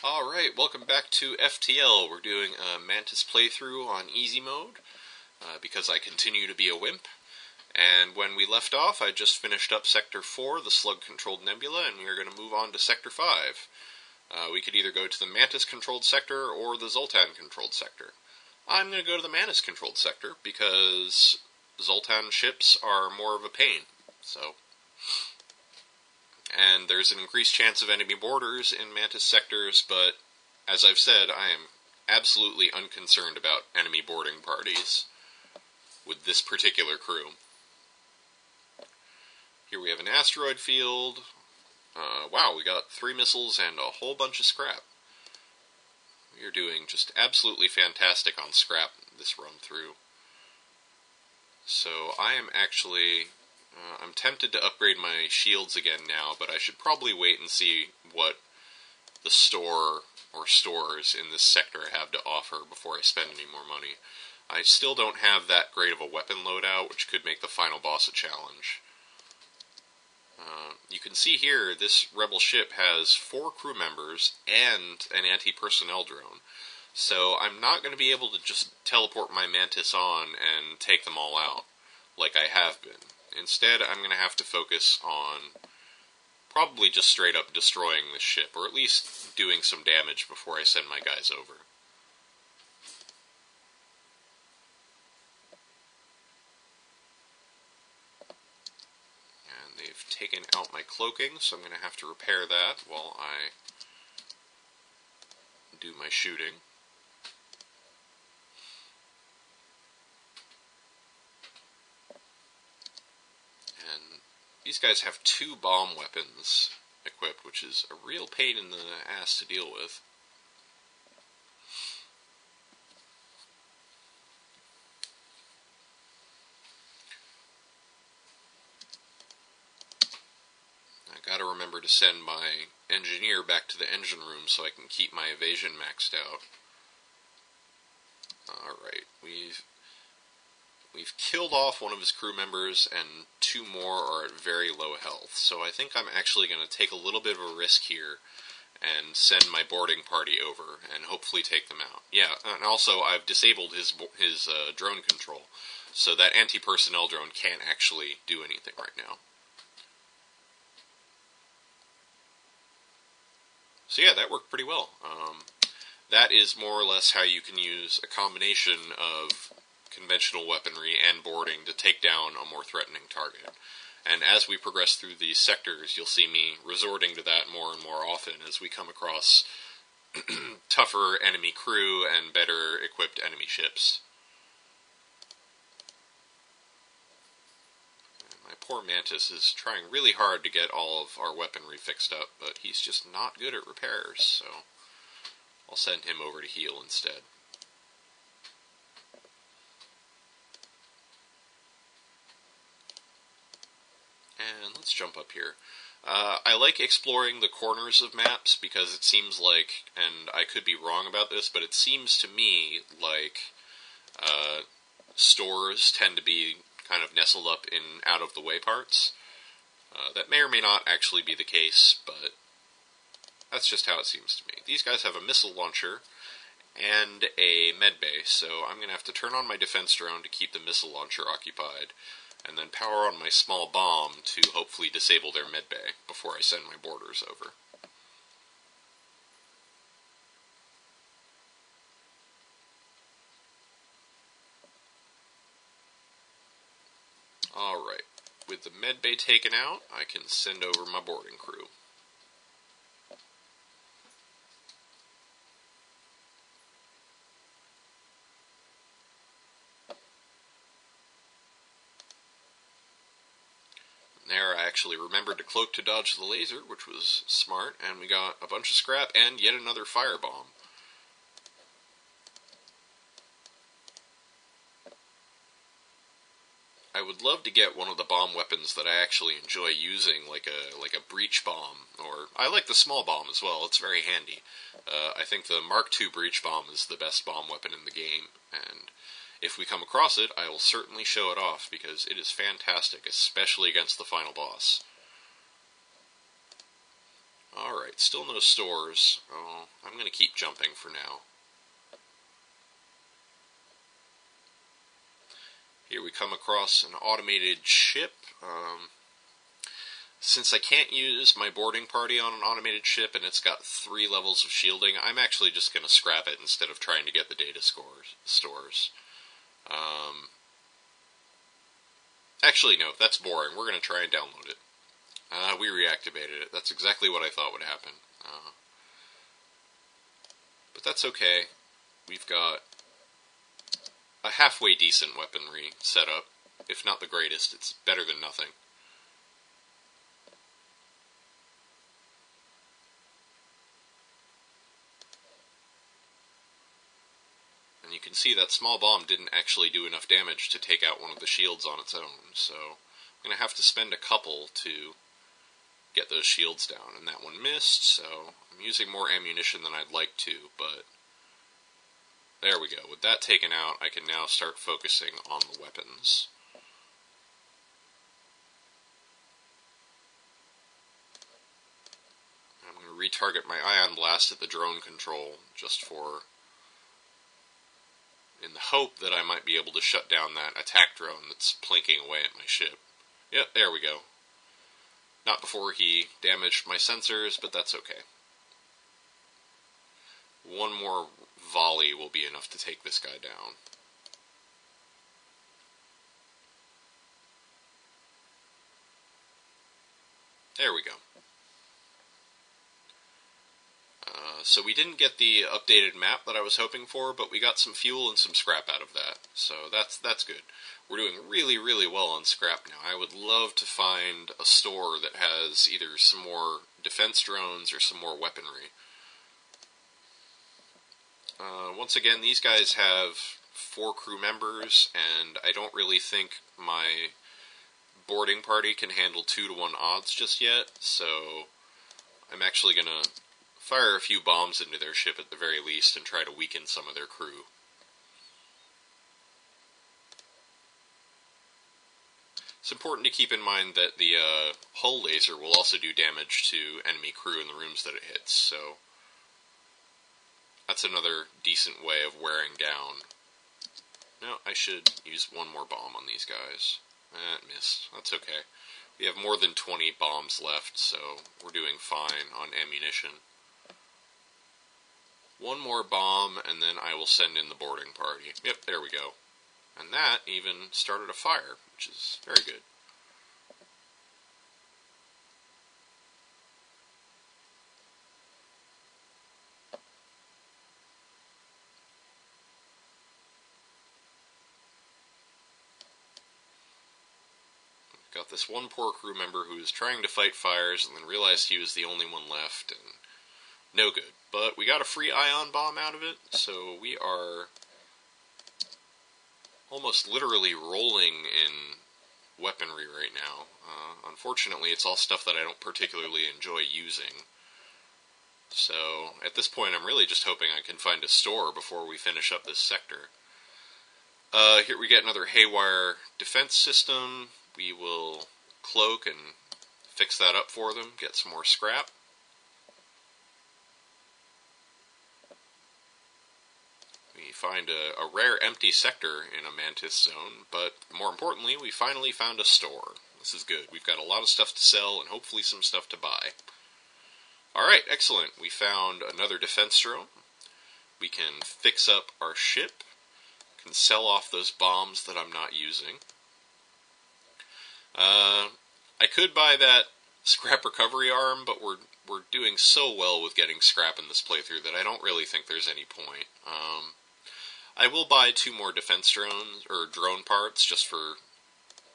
Alright, welcome back to FTL. We're doing a Mantis playthrough on easy mode, because I continue to be a wimp. And when we left off, I just finished up Sector 4, the slug-controlled nebula, and we are going to move on to Sector 5. We could either go to the Mantis-controlled sector or the Zoltan-controlled sector. I'm going to go to the Mantis-controlled sector, because Zoltan ships are more of a pain, so... And there's an increased chance of enemy boarders in Mantis sectors, but as I've said, I am absolutely unconcerned about enemy boarding parties with this particular crew. Here we have an asteroid field. Wow, we got 3 missiles and a whole bunch of scrap. We are doing just absolutely fantastic on scrap this run through. So I am actually... I'm tempted to upgrade my shields again now, but I should probably wait and see what the store or stores in this sector have to offer before I spend any more money. I still don't have that great of a weapon loadout, which could make the final boss a challenge. You can see here, this rebel ship has 4 crew members and an anti-personnel drone. So I'm not going to be able to just teleport my Mantis on and take them all out, like I have been. Instead, I'm going to have to focus on probably just straight up destroying this ship, or at least doing some damage before I send my guys over. And they've taken out my cloaking, so I'm going to have to repair that while I do my shooting. These guys have 2 bomb weapons equipped, which is a real pain in the ass to deal with. I gotta remember to send my engineer back to the engine room so I can keep my evasion maxed out. Alright, We've killed off one of his crew members, and 2 more are at very low health, so I think I'm actually going to take a little bit of a risk here and send my boarding party over and hopefully take them out. Yeah, and also I've disabled his drone control, so that anti-personnel drone can't actually do anything right now. So yeah, that worked pretty well. That is more or less how you can use a combination of conventional weaponry and boarding to take down a more threatening target. And as we progress through these sectors, you'll see me resorting to that more and more often as we come across tougher enemy crew and better equipped enemy ships. And my poor Mantis is trying really hard to get all of our weaponry fixed up, but he's just not good at repairs, so I'll send him over to heal instead. And let's jump up here. I like exploring the corners of maps because it seems like, and I could be wrong about this, but it seems to me like stores tend to be kind of nestled up in out-of-the-way parts. That may or may not actually be the case, but that's just how it seems to me. These guys have a missile launcher and a medbay, so I'm going to have to turn on my defense drone to keep the missile launcher occupied, and then power on my small bomb to hopefully disable their medbay before I send my boarders over. Alright, with the medbay taken out, I can send over my boarding crew. There, I actually remembered to cloak to dodge the laser, which was smart, and we got a bunch of scrap and yet another firebomb. I would love to get one of the bomb weapons that I actually enjoy using, like a breach bomb, or I like the small bomb as well. It's very handy. I think the Mark II breach bomb is the best bomb weapon in the game, and if we come across it, I will certainly show it off, because it is fantastic, especially against the final boss. Alright, still no stores. Oh, I'm going to keep jumping for now. Here we come across an automated ship. Since I can't use my boarding party on an automated ship and it's got 3 levels of shielding, I'm actually just going to scrap it instead of trying to get the data stores. Actually, no, that's boring. We're going to try and download it. We reactivated it. That's exactly what I thought would happen. But that's okay. We've got a halfway decent weaponry set up. If not the greatest, it's better than nothing. And you can see that small bomb didn't actually do enough damage to take out one of the shields on its own, so I'm going to have to spend a couple to get those shields down, and that one missed, so I'm using more ammunition than I'd like to, but there we go. With that taken out, I can now start focusing on the weapons. I'm going to retarget my ion blast at the drone control, just in the hope that I might be able to shut down that attack drone that's plinking away at my ship. Yep, there we go. Not before he damaged my sensors, but that's okay. One more volley will be enough to take this guy down. There we go. So we didn't get the updated map that I was hoping for, but we got some fuel and some scrap out of that. So that's good. We're doing really, really well on scrap now. I would love to find a store that has either some more defense drones or some more weaponry. Once again, these guys have 4 crew members, and I don't really think my boarding party can handle 2-to-1 odds just yet, so I'm actually going to fire a few bombs into their ship at the very least and try to weaken some of their crew. It's important to keep in mind that the hull laser will also do damage to enemy crew in the rooms that it hits, so that's another decent way of wearing down. No, I should use one more bomb on these guys. It missed. That's okay. We have more than 20 bombs left, so we're doing fine on ammunition. One more bomb, and then I will send in the boarding party. Yep, there we go. And that even started a fire, which is very good. Got this one poor crew member who was trying to fight fires and then realized he was the only one left, and no good. But we got a free ion bomb out of it, so we are almost literally rolling in weaponry right now. Unfortunately, it's all stuff that I don't particularly enjoy using. So, at this point, I'm really just hoping I can find a store before we finish up this sector. Here we get another haywire defense system. We will cloak and fix that up for them, get some more scrap. We find a rare empty sector in a Mantis zone, but more importantly, we finally found a store. This is good. We've got a lot of stuff to sell and hopefully some stuff to buy. Alright, excellent. We found another defense drone. We can fix up our ship. Can sell off those bombs that I'm not using. I could buy that scrap recovery arm, but we're doing so well with getting scrap in this playthrough that I don't really think there's any point. I will buy 2 more defense drones, or drone parts, just for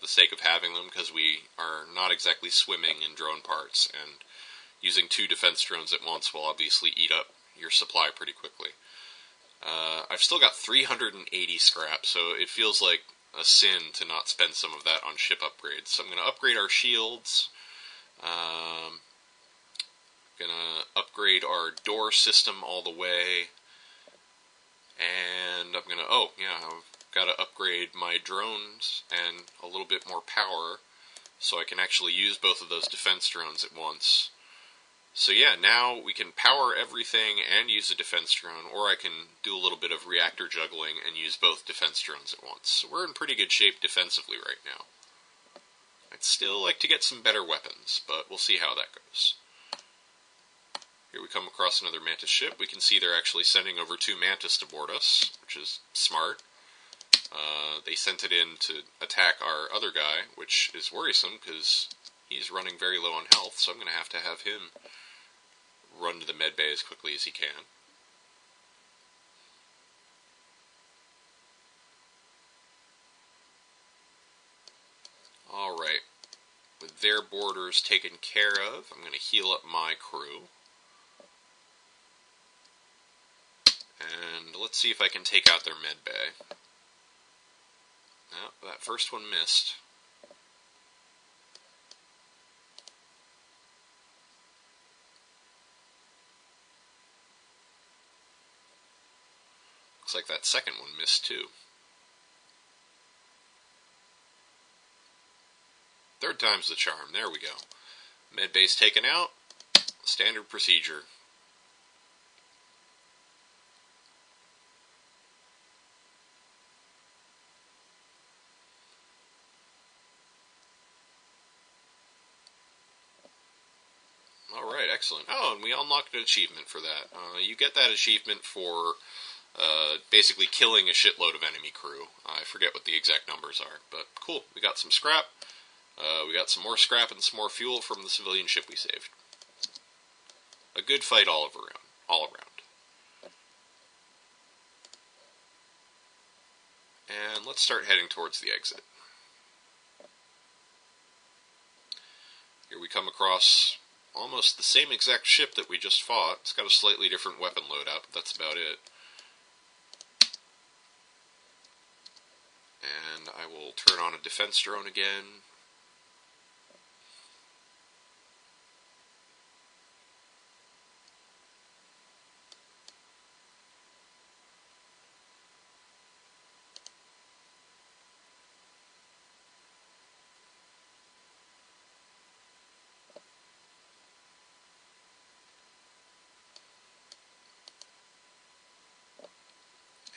the sake of having them, because we are not exactly swimming in drone parts, and using 2 defense drones at once will obviously eat up your supply pretty quickly. I've still got 380 scrap, so it feels like a sin to not spend some of that on ship upgrades. So I'm going to upgrade our shields. Going to upgrade our door system all the way. And I'm going to, I've got to upgrade my drones and a little bit more power so I can actually use both of those defense drones at once. So yeah, now we can power everything and use a defense drone, or I can do a little bit of reactor juggling and use both defense drones at once. So we're in pretty good shape defensively right now. I'd still like to get some better weapons, but we'll see how that goes. Here we come across another Mantis ship. We can see they're actually sending over 2 Mantis to board us, which is smart. They sent it in to attack our other guy, which is worrisome because he's running very low on health, so I'm going to have him run to the med bay as quickly as he can. Alright, with their borders taken care of, I'm going to heal up my crew. And let's see if I can take out their med bay. Oh, that first one missed. Looks like that second one missed too. Third time's the charm. There we go. Med bay's taken out. Standard procedure. Alright, excellent. Oh, and we unlocked an achievement for that. You get that achievement for basically killing a shitload of enemy crew. I forget what the exact numbers are, but cool. We got some scrap. We got some more scrap and some more fuel from the civilian ship we saved. A good fight all around. And let's start heading towards the exit. Here we come across almost the same exact ship that we just fought. It's got a slightly different weapon loadout, but that's about it. And I will turn on a defense drone again.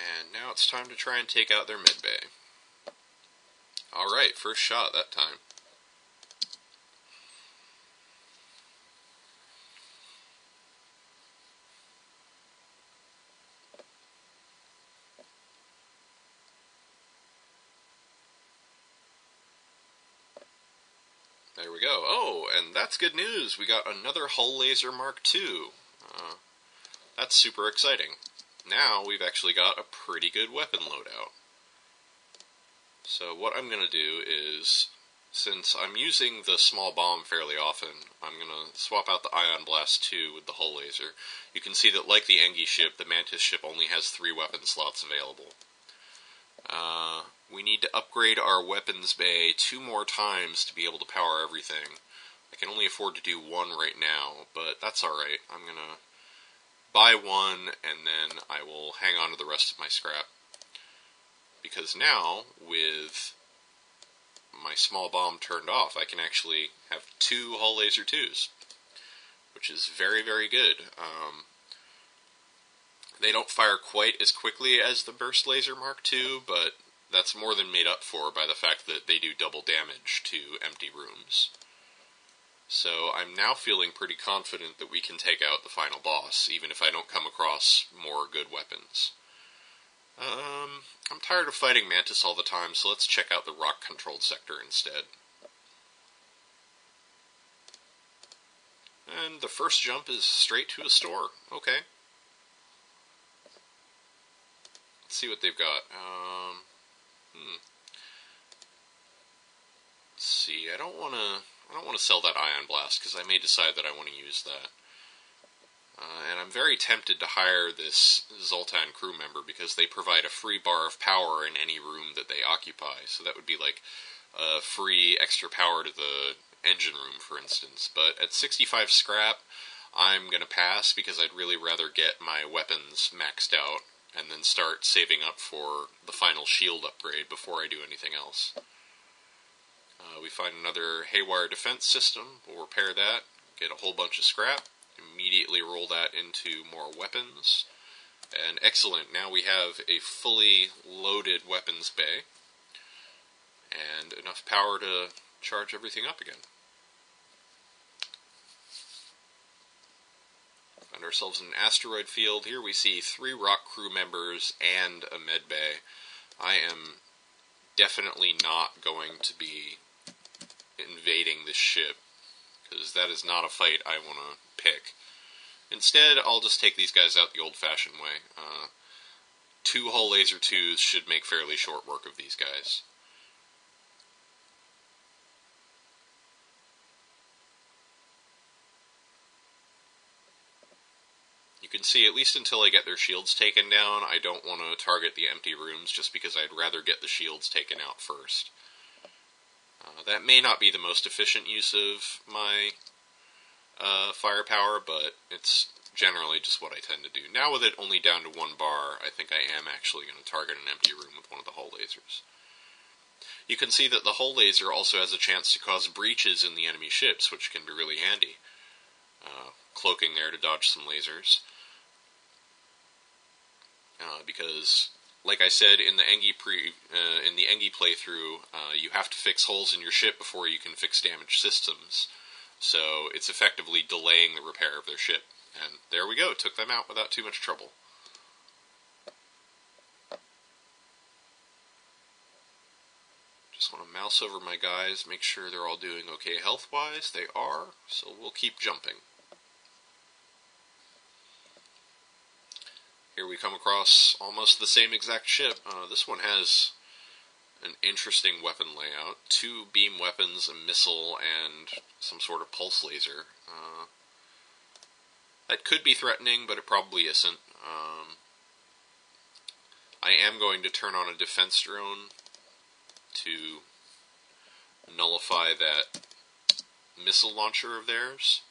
And now it's time to try and take out their med bay. Alright, first shot that time. There we go. Oh, and that's good news. We got another hull laser Mark II. That's super exciting. Now we've actually got a pretty good weapon loadout. So what I'm going to do is, since I'm using the small bomb fairly often, I'm going to swap out the Ion Blast 2 with the hull laser. You can see that, like the Engi ship, the Mantis ship only has 3 weapon slots available. We need to upgrade our weapons bay 2 more times to be able to power everything. I can only afford to do 1 right now, but that's alright. I'm going to buy 1, and then I will hang on to the rest of my scrap. Because now, with my small bomb turned off, I can actually have 2 hull laser 2s, which is very, very good. They don't fire quite as quickly as the Burst Laser Mark II, but that's more than made up for by the fact that they do double damage to empty rooms. So I'm now feeling pretty confident that we can take out the final boss, even if I don't come across more good weapons. I'm tired of fighting Mantis all the time, so let's check out the rock-controlled sector instead. And the first jump is straight to a store. Okay. Let's see what they've got. Let's see. I don't want to sell that Ion Blast because I may decide that I want to use that. And I'm very tempted to hire this Zoltan crew member because they provide a free bar of power in any room that they occupy. So that would be like free extra power to the engine room, for instance. But at 65 scrap, I'm going to pass because I'd really rather get my weapons maxed out and then start saving up for the final shield upgrade before I do anything else. We find another haywire defense system. We'll repair that, get a whole bunch of scrap, immediately roll that into more weapons. And excellent, now we have a fully loaded weapons bay, and enough power to charge everything up again. Find ourselves in an asteroid field. Here we see 3 rock crew members and a med bay. I am definitely not going to be invading this ship, because that is not a fight I want to pick. Instead, I'll just take these guys out the old-fashioned way. 2 hull laser 2s should make fairly short work of these guys. You can see, at least until I get their shields taken down, I don't want to target the empty rooms, just because I'd rather get the shields taken out first. That may not be the most efficient use of my firepower, but it's generally just what I tend to do. Now with it only down to 1 bar, I think I am actually going to target an empty room with one of the hull lasers. You can see that the hull laser also has a chance to cause breaches in the enemy ships, which can be really handy. Cloaking there to dodge some lasers. Because, like I said in the Engi playthrough, you have to fix holes in your ship before you can fix damaged systems. So it's effectively delaying the repair of their ship. And there we go, took them out without too much trouble. Just want to mouse over my guys, make sure they're all doing okay health-wise. They are, so we'll keep jumping. Here we come across almost the same exact ship. This one has an interesting weapon layout. 2 beam weapons, a missile, and some sort of pulse laser. That could be threatening, but it probably isn't. I am going to turn on a defense drone to nullify that missile launcher of theirs.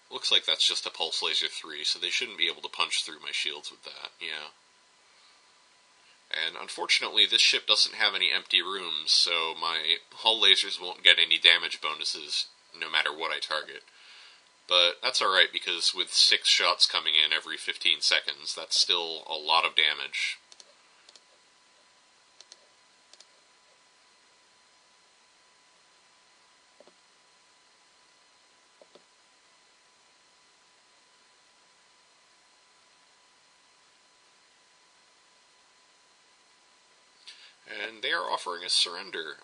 Looks like that's just a Pulse Laser 3, so they shouldn't be able to punch through my shields with that, yeah. And unfortunately, this ship doesn't have any empty rooms, so my hull lasers won't get any damage bonuses no matter what I target. But that's alright, because with 6 shots coming in every 15 seconds, that's still a lot of damage. And they are offering a surrender.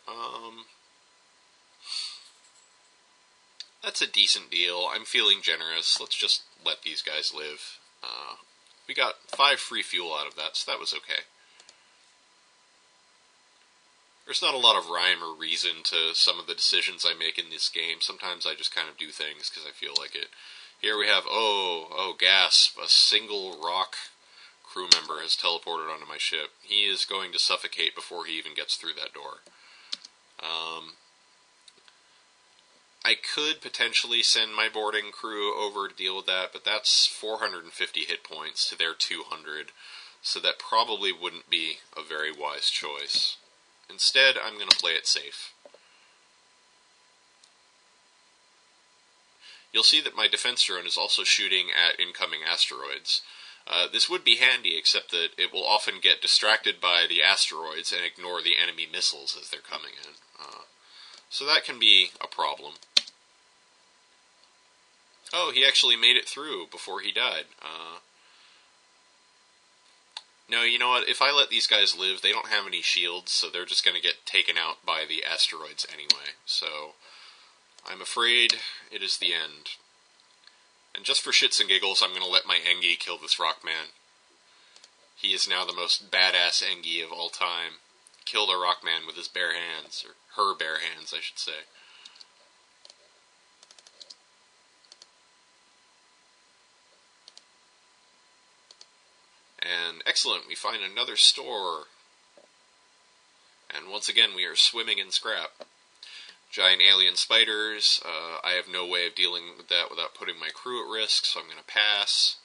That's a decent deal. I'm feeling generous. Let's just let these guys live. We got 5 free fuel out of that, so that was okay. There's not a lot of rhyme or reason to some of the decisions I make in this game. Sometimes I just kind of do things because I feel like it. Here we have, oh, gasp, a single rock crew member has teleported onto my ship. He is going to suffocate before he even gets through that door. I could potentially send my boarding crew over to deal with that, but that's 450 hit points to their 200, so that probably wouldn't be a very wise choice. Instead, I'm going to play it safe. You'll see that my defense drone is also shooting at incoming asteroids. This would be handy, except that it will often get distracted by the asteroids and ignore the enemy missiles as they're coming in. So that can be a problem. Oh, he actually made it through before he died. No, you know what? If I let these guys live, they don't have any shields, so they're just going to get taken out by the asteroids anyway. So, I'm afraid it is the end. And just for shits and giggles, I'm going to let my Engi kill this Rockman. He is now the most badass Engi of all time. Killed a Rockman with his bare hands, or her bare hands, I should say. And excellent, we find another store. And once again, we are swimming in scrap. Giant alien spiders. I have no way of dealing with that without putting my crew at risk, so I'm going to pass.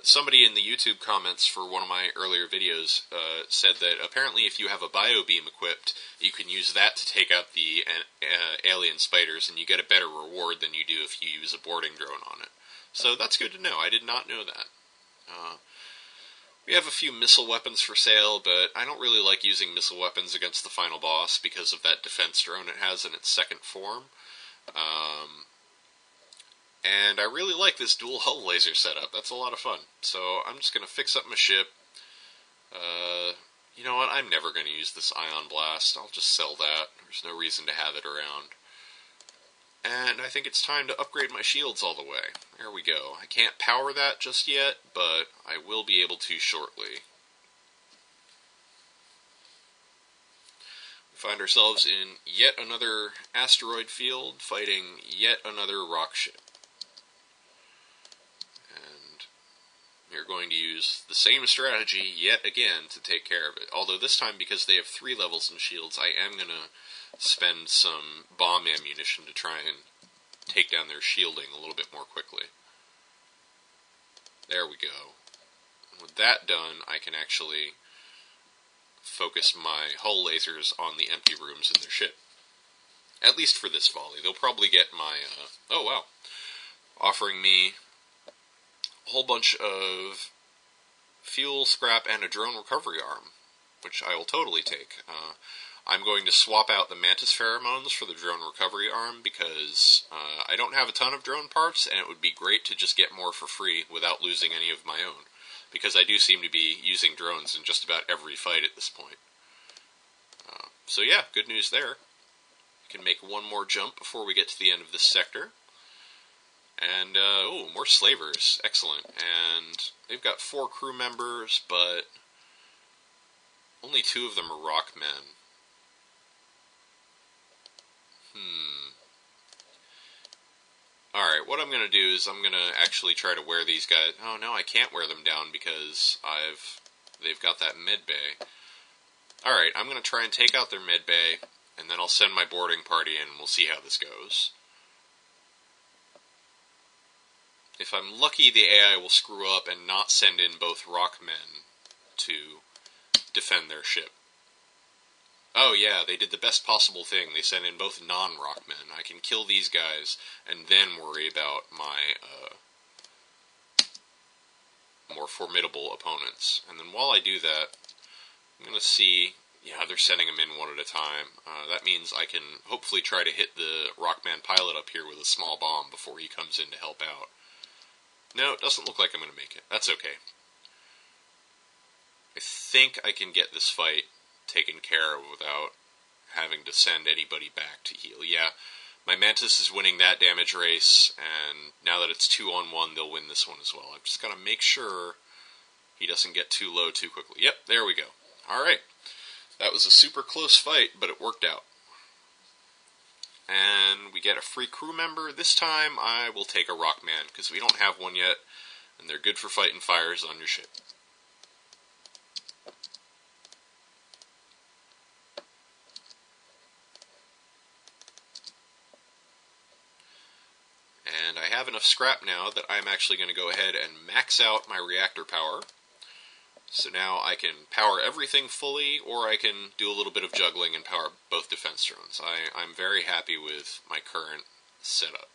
Somebody in the YouTube comments for one of my earlier videos said that apparently if you have a biobeam equipped, you can use that to take out the alien spiders, and you get a better reward than you do if you use a boarding drone on it. So that's good to know. I did not know that. We have a few missile weapons for sale, but I don't really like using missile weapons against the final boss because of that defense drone it has in its second form. And I really like this dual hull laser setup. That's a lot of fun. So I'm just going to fix up my ship. You know what? I'm never going to use this ion blast. I'll just sell that. There's no reason to have it around. And I think it's time to upgrade my shields all the way. There we go. I can't power that just yet, but I will be able to shortly. We find ourselves in yet another asteroid field, fighting yet another rock ship. And we're going to use the same strategy yet again to take care of it. Although this time, because they have 3 levels in shields, I am going to spend some bomb ammunition to try and take down their shielding a little bit more quickly. There we go. And with that done, I can actually focus my hull lasers on the empty rooms in their ship. At least for this volley. They'll probably get my, oh wow, offering me a whole bunch of fuel, scrap, and a drone recovery arm, which I will totally take. I'm going to swap out the Mantis pheromones for the drone recovery arm because I don't have a ton of drone parts, and it would be great to just get more for free without losing any of my own, because I do seem to be using drones in just about every fight at this point. So yeah, good news there. We can make one more jump before we get to the end of this sector. And, oh, more slavers. Excellent. And they've got 4 crew members, but only 2 of them are rock men. Alright, what I'm going to do is I'm going to actually try to wear these guys. Oh, no, I can't wear them down because they've got that med bay. Alright, I'm going to try and take out their med bay, and then I'll send my boarding party in, and we'll see how this goes. If I'm lucky, the AI will screw up and not send in both rock men to defend their ship. Oh yeah, they did the best possible thing. They sent in both non-rock men. I can kill these guys and then worry about my more formidable opponents. And then while I do that, I'm going to see... Yeah, they're sending them in one at a time. That means I can hopefully try to hit the Rockman pilot up here with a small bomb before he comes in to help out. No, it doesn't look like I'm going to make it. That's okay. I think I can get this fight taken care of without having to send anybody back to heal. Yeah, my Mantis is winning that damage race, and now that it's 2-on-1, they'll win this one as well. I've just got to make sure he doesn't get too low too quickly. Yep, there we go. Alright. That was a super close fight, but it worked out. And we get a free crew member. This time I will take a Rockman, because we don't have one yet, and they're good for fighting fires on your ship. And I have enough scrap now that I'm actually going to go ahead and max out my reactor power. So now I can power everything fully, or I can do a little bit of juggling and power both defense drones. I'm very happy with my current setup.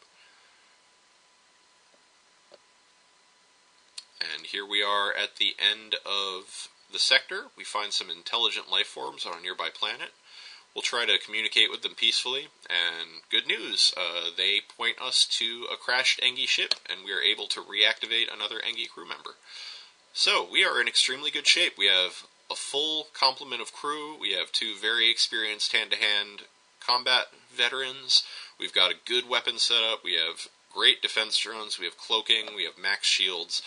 And here we are at the end of the sector. We find some intelligent life forms on a nearby planet. We'll try to communicate with them peacefully, and good news, they point us to a crashed Engi ship, and we are able to reactivate another Engi crew member. So, we are in extremely good shape. We have a full complement of crew, we have 2 very experienced hand-to-hand combat veterans, we've got a good weapon setup, we have great defense drones, we have cloaking, we have max shields.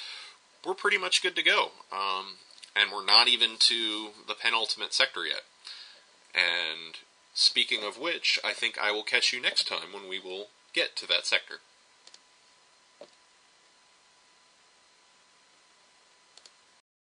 We're pretty much good to go, and we're not even to the penultimate sector yet. And speaking of which, I think I will catch you next time when we will get to that sector.